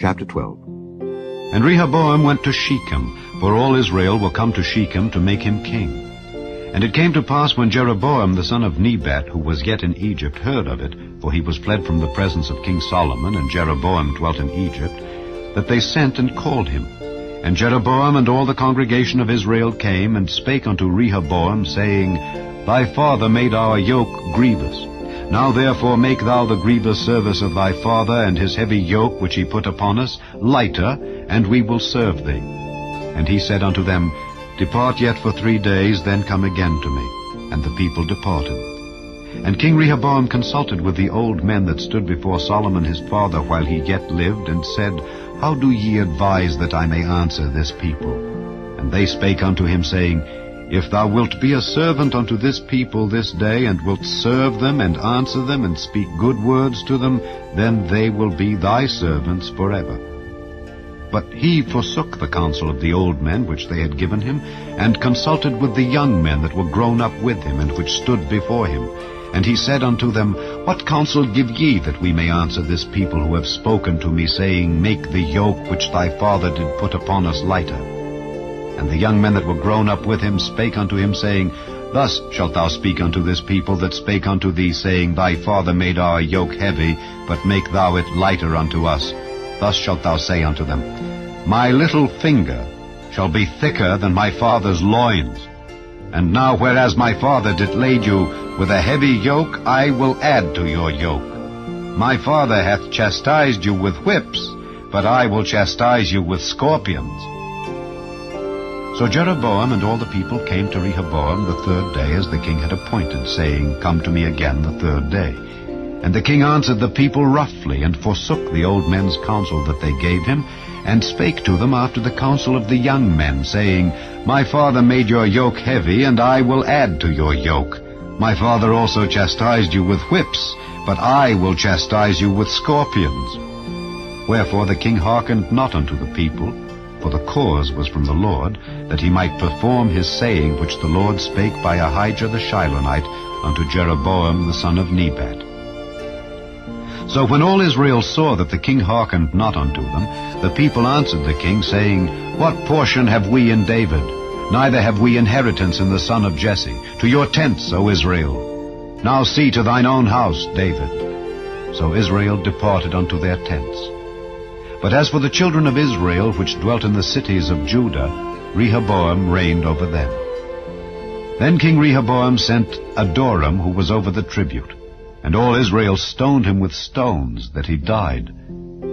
Chapter 12. And Rehoboam went to Shechem, for all Israel were come to Shechem to make him king. And it came to pass, when Jeroboam the son of Nebat, who was yet in Egypt, heard of it, for he was fled from the presence of King Solomon, and Jeroboam dwelt in Egypt, that they sent and called him. And Jeroboam and all the congregation of Israel came, and spake unto Rehoboam, saying, Thy father made our yoke grievous. Now therefore make thou the grievous service of thy father, and his heavy yoke which he put upon us, lighter, and we will serve thee. And he said unto them, Depart yet for 3 days, then come again to me. And the people departed. And King Rehoboam consulted with the old men that stood before Solomon his father while he yet lived, and said, How do ye advise that I may answer this people? And they spake unto him, saying, If thou wilt be a servant unto this people this day, and wilt serve them, and answer them, and speak good words to them, then they will be thy servants forever. But he forsook the counsel of the old men which they had given him, and consulted with the young men that were grown up with him, and which stood before him. And he said unto them, What counsel give ye, that we may answer this people who have spoken to me, saying, Make the yoke which thy father did put upon us lighter? And the young men that were grown up with him spake unto him, saying, Thus shalt thou speak unto this people that spake unto thee, saying, Thy father made our yoke heavy, but make thou it lighter unto us. Thus shalt thou say unto them, My little finger shall be thicker than my father's loins. And now whereas my father did lade you with a heavy yoke, I will add to your yoke. My father hath chastised you with whips, but I will chastise you with scorpions. So Jeroboam and all the people came to Rehoboam the 3rd day, as the king had appointed, saying, Come to me again the 3rd day. And the king answered the people roughly, and forsook the old men's counsel that they gave him, and spake to them after the counsel of the young men, saying, My father made your yoke heavy, and I will add to your yoke. My father also chastised you with whips, but I will chastise you with scorpions. Wherefore the king hearkened not unto the people, for the cause was from the Lord, that he might perform his saying which the Lord spake by Ahijah the Shilonite unto Jeroboam the son of Nebat. So when all Israel saw that the king hearkened not unto them, the people answered the king, saying, What portion have we in David? Neither have we inheritance in the son of Jesse. To your tents, O Israel. Now see to thine own house, David. So Israel departed unto their tents. But as for the children of Israel, which dwelt in the cities of Judah, Rehoboam reigned over them. Then King Rehoboam sent Adoram, who was over the tribute. And all Israel stoned him with stones, that he died.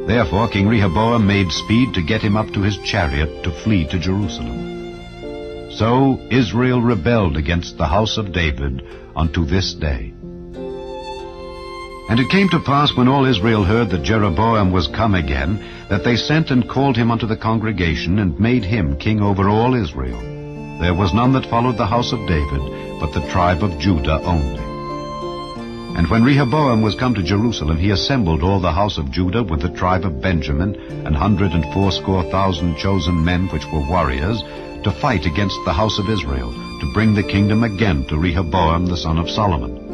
Therefore King Rehoboam made speed to get him up to his chariot, to flee to Jerusalem. So Israel rebelled against the house of David unto this day. And it came to pass, when all Israel heard that Jeroboam was come again, that they sent and called him unto the congregation, and made him king over all Israel. There was none that followed the house of David, but the tribe of Judah only. And when Rehoboam was come to Jerusalem, he assembled all the house of Judah with the tribe of Benjamin, 180,000 chosen men which were warriors, to fight against the house of Israel, to bring the kingdom again to Rehoboam the son of Solomon.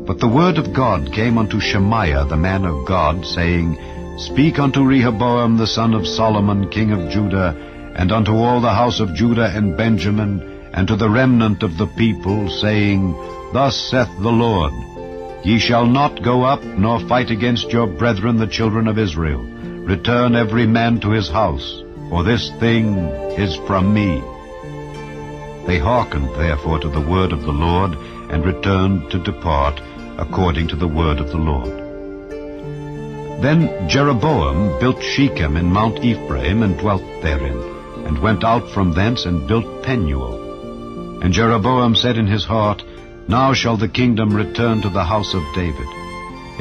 But the word of God came unto Shemaiah the man of God, saying, Speak unto Rehoboam the son of Solomon king of Judah, and unto all the house of Judah and Benjamin, and to the remnant of the people, saying, Thus saith the Lord, Ye shall not go up, nor fight against your brethren the children of Israel. Return every man to his house, for this thing is from me. They hearkened therefore to the word of the Lord, and returned to depart according to the word of the Lord. Then Jeroboam built Shechem in Mount Ephraim, and dwelt therein, and went out from thence, and built Penuel. And Jeroboam said in his heart, Now shall the kingdom return to the house of David.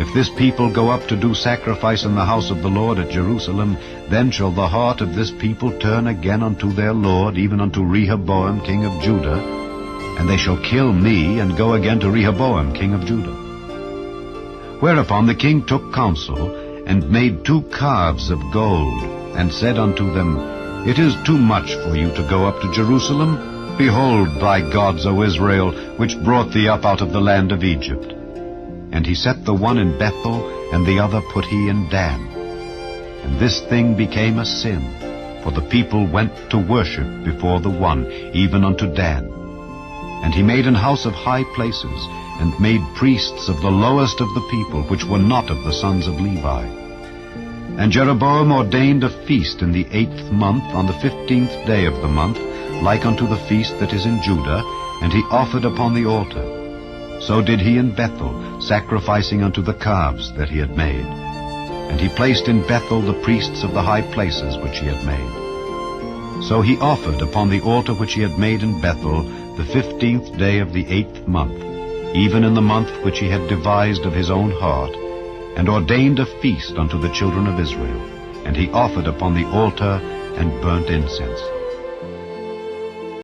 If this people go up to do sacrifice in the house of the Lord at Jerusalem, then shall the heart of this people turn again unto their Lord, even unto Rehoboam king of Judah, and they shall kill me, and go again to Rehoboam king of Judah. Whereupon the king took counsel, and made 2 calves of gold, and said unto them, It is too much for you to go up to Jerusalem. Behold thy gods, O Israel, which brought thee up out of the land of Egypt. And he set the one in Bethel, and the other put he in Dan. And this thing became a sin, for the people went to worship before the One, even unto Dan. And he made an house of high places, and made priests of the lowest of the people, which were not of the sons of Levi. And Jeroboam ordained a feast in the 8th month, on the 15th day of the month, like unto the feast that is in Judah, and he offered upon the altar. So did he in Bethel, sacrificing unto the calves that he had made. And he placed in Bethel the priests of the high places which he had made. So he offered upon the altar which he had made in Bethel the 15th day of the 8th month, even in the month which he had devised of his own heart, and ordained a feast unto the children of Israel. And he offered upon the altar and burnt incense.